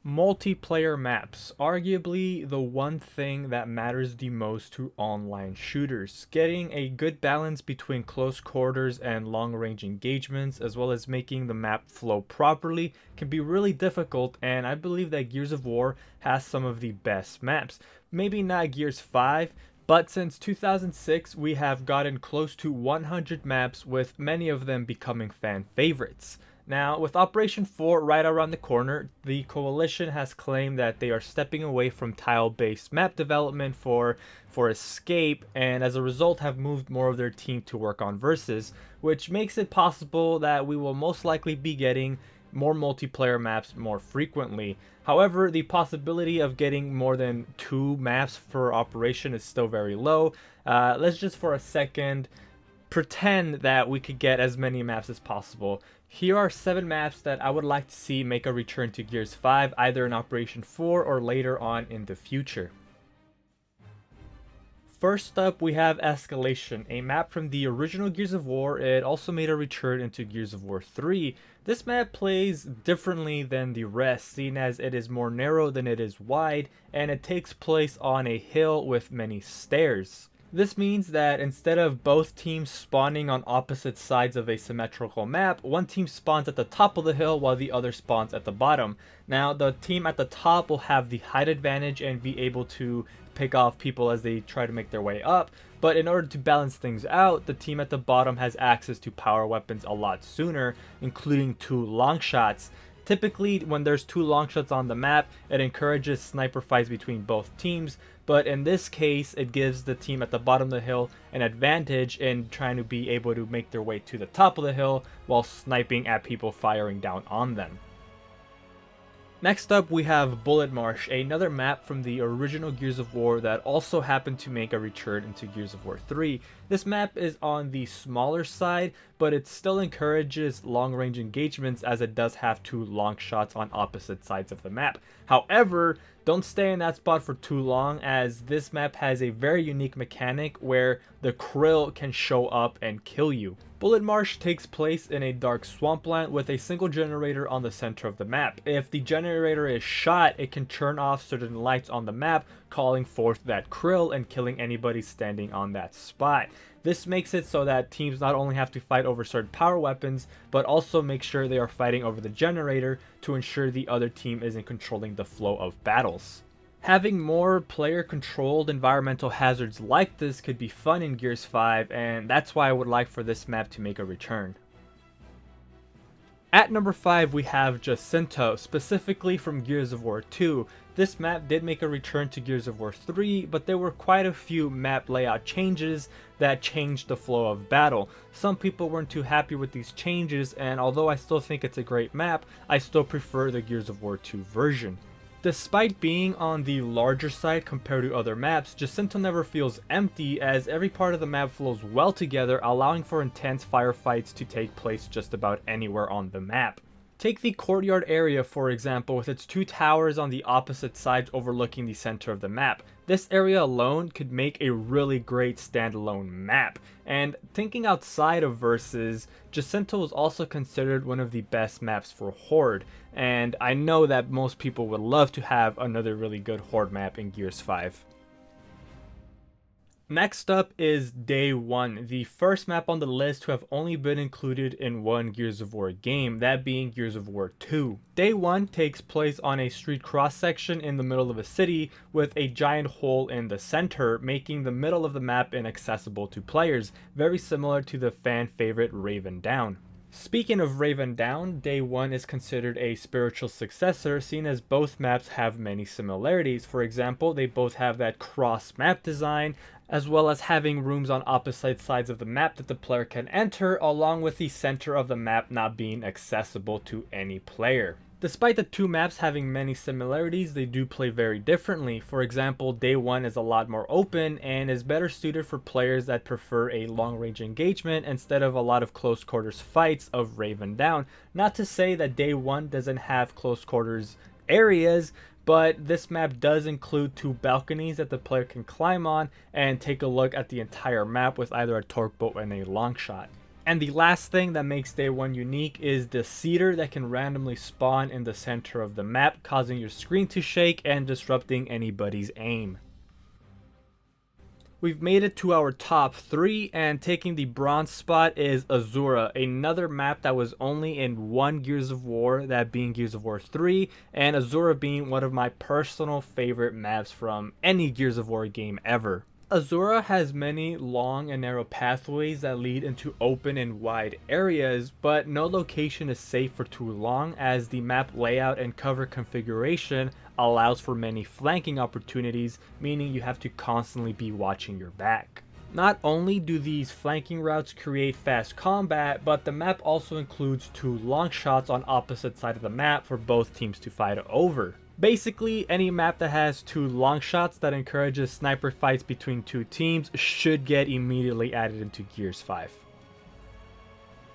Multiplayer maps, arguably the one thing that matters the most to online shooters. Getting a good balance between close quarters and long range engagements, as well as making the map flow properly, can be really difficult, and I believe that Gears of War has some of the best maps. Maybe not Gears 5, but since 2006 we have gotten close to 100 maps, with many of them becoming fan favorites. Now, with Operation 4 right around the corner, the Coalition has claimed that they are stepping away from tile-based map development for Escape, and as a result have moved more of their team to work on Versus, which makes it possible that we will most likely be getting more multiplayer maps more frequently. However, the possibility of getting more than 2 maps per operation is still very low. Let's just for a second pretend that we could get as many maps as possible. Here are 7 maps that I would like to see make a return to Gears 5, either in Operation 4 or later on in the future. First up, we have Escalation, a map from the original Gears of War. It also made a return into Gears of War 3. This map plays differently than the rest, seeing as it is more narrow than it is wide, and it takes place on a hill with many stairs. This means that instead of both teams spawning on opposite sides of a symmetrical map, one team spawns at the top of the hill while the other spawns at the bottom. Now, the team at the top will have the height advantage and be able to pick off people as they try to make their way up, but in order to balance things out, the team at the bottom has access to power weapons a lot sooner, including 2 long shots. Typically, when there's 2 long shots on the map, it encourages sniper fights between both teams, but in this case, it gives the team at the bottom of the hill an advantage in trying to be able to make their way to the top of the hill while sniping at people firing down on them. Next up, we have Bullet Marsh, another map from the original Gears of War that also happened to make a return into Gears of War 3. This map is on the smaller side, but it still encourages long-range engagements as it does have 2 long shots on opposite sides of the map. However, don't stay in that spot for too long, as this map has a very unique mechanic where the krill can show up and kill you. Bullet Marsh takes place in a dark swampland with a single generator on the center of the map. If the generator is shot, it can turn off certain lights on the map, calling forth that krill and killing anybody standing on that spot. This makes it so that teams not only have to fight over certain power weapons, but also make sure they are fighting over the generator to ensure the other team isn't controlling the flow of battles. Having more player-controlled environmental hazards like this could be fun in Gears 5, and that's why I would like for this map to make a return. At number 5, we have Jacinto, specifically from Gears of War 2. This map did make a return to Gears of War 3, but there were quite a few map layout changes that changed the flow of battle. Some people weren't too happy with these changes, and although I still think it's a great map, I still prefer the Gears of War 2 version. Despite being on the larger side compared to other maps, Jacinto never feels empty, as every part of the map flows well together, allowing for intense firefights to take place just about anywhere on the map. Take the courtyard area for example, with its 2 towers on the opposite sides overlooking the center of the map. This area alone could make a really great standalone map. And thinking outside of Versus, Jacinto is also considered one of the best maps for Horde, and I know that most people would love to have another really good Horde map in Gears 5. Next up is Day 1, the first map on the list to have only been included in one Gears of War game, that being Gears of War 2. Day 1 takes place on a street cross section in the middle of a city with a giant hole in the center, making the middle of the map inaccessible to players, very similar to the fan favorite Raven Down. Speaking of Raven Down, Day 1 is considered a spiritual successor, seeing as both maps have many similarities. For example, they both have that cross map design, as well as having rooms on opposite sides of the map that the player can enter, along with the center of the map not being accessible to any player. Despite the 2 maps having many similarities, they do play very differently. For example, Day 1 is a lot more open and is better suited for players that prefer a long-range engagement instead of a lot of close quarters fights of Raven Down. Not to say that Day 1 doesn't have close quarters areas, but this map does include 2 balconies that the player can climb on and take a look at the entire map with either a torque boat and a long shot. And the last thing that makes day 1 unique is the cedar that can randomly spawn in the center of the map, causing your screen to shake and disrupting anybody's aim. We've made it to our top 3, and taking the bronze spot is AZURA, another map that was only in one Gears of War, that being Gears of War 3, and AZURA being one of my personal favorite maps from any Gears of War game ever. AZURA has many long and narrow pathways that lead into open and wide areas, but no location is safe for too long, as the map layout and cover configuration allows for many flanking opportunities, meaning you have to constantly be watching your back. Not only do these flanking routes create fast combat, but the map also includes 2 long shots on opposite side of the map for both teams to fight over. Basically, any map that has 2 long shots that encourages sniper fights between 2 teams should get immediately added into Gears 5.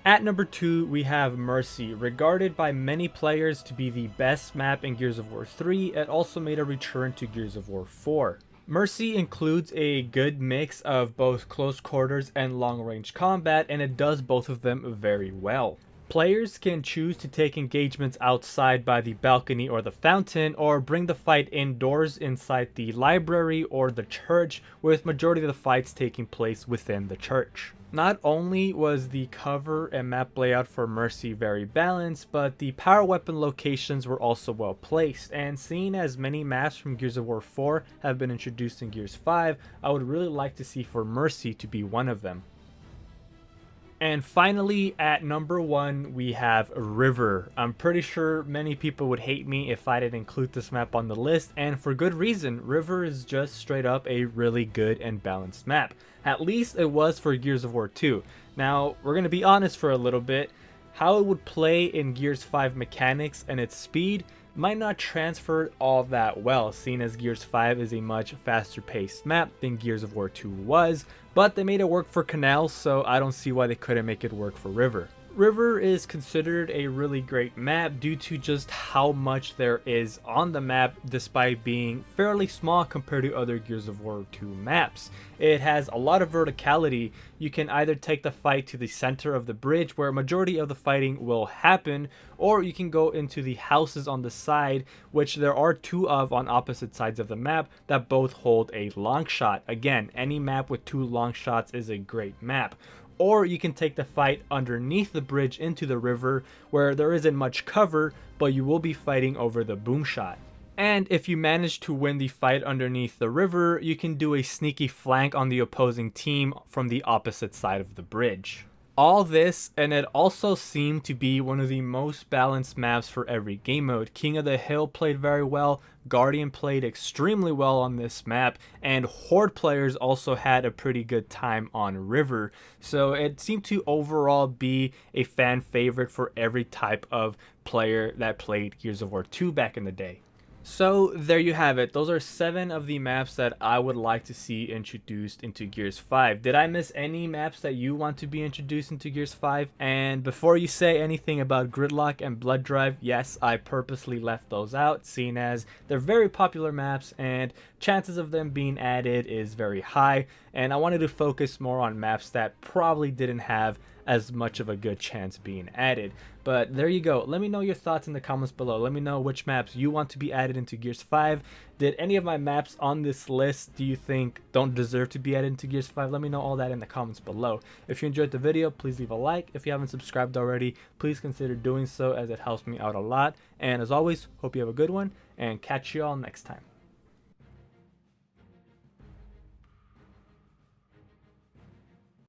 At number 2, we have Mercy. Regarded by many players to be the best map in Gears of War 3, it also made a return to Gears of War 4. Mercy includes a good mix of both close quarters and long range combat, and it does both of them very well. Players can choose to take engagements outside by the balcony or the fountain, or bring the fight indoors inside the library or the church, with majority of the fights taking place within the church. Not only was the cover and map layout for Mercy very balanced, but the power weapon locations were also well placed, and seeing as many maps from Gears of War 4 have been introduced in Gears 5, I would really like to see for Mercy to be one of them. And finally, at number 1, we have River. I'm pretty sure many people would hate me if I didn't include this map on the list, and for good reason. River is just straight up a really good and balanced map. At least it was for Gears of War 2. Now, we're going to be honest for a little bit. How it would play in Gears 5 mechanics and its speed might not transfer all that well, seeing as Gears 5 is a much faster paced map than Gears of War 2 was, but they made it work for Canal, so I don't see why they couldn't make it work for River. River is considered a really great map due to just how much there is on the map, despite being fairly small compared to other Gears of War 2 maps. It has a lot of verticality. You can either take the fight to the center of the bridge, where a majority of the fighting will happen, or you can go into the houses on the side, which there are 2 of on opposite sides of the map that both hold a long shot. Again, any map with 2 long shots is a great map. Or you can take the fight underneath the bridge into the river, where there isn't much cover, but you will be fighting over the boom shot. And if you manage to win the fight underneath the river, you can do a sneaky flank on the opposing team from the opposite side of the bridge. All this, and it also seemed to be one of the most balanced maps for every game mode. King of the Hill played very well, Guardian played extremely well on this map, and Horde players also had a pretty good time on River. So it seemed to overall be a fan favorite for every type of player that played Gears of War 2 back in the day. So there you have it. Those are 7 of the maps that I would like to see introduced into Gears 5. Did I miss any maps that you want to be introduced into Gears 5? And before you say anything about Gridlock and Blood Drive, yes, I purposely left those out, seeing as they're very popular maps and chances of them being added is very high. And I wanted to focus more on maps that probably didn't have as much of a good chance being added. But there you go. Let me know your thoughts in the comments below. Let me know which maps you want to be added into Gears 5. Did any of my maps on this list do you think don't deserve to be added into Gears 5? Let me know all that in the comments below. If you enjoyed the video, please leave a like. If you haven't subscribed already, please consider doing so, as it helps me out a lot. And as always, hope you have a good one, and catch you all next time.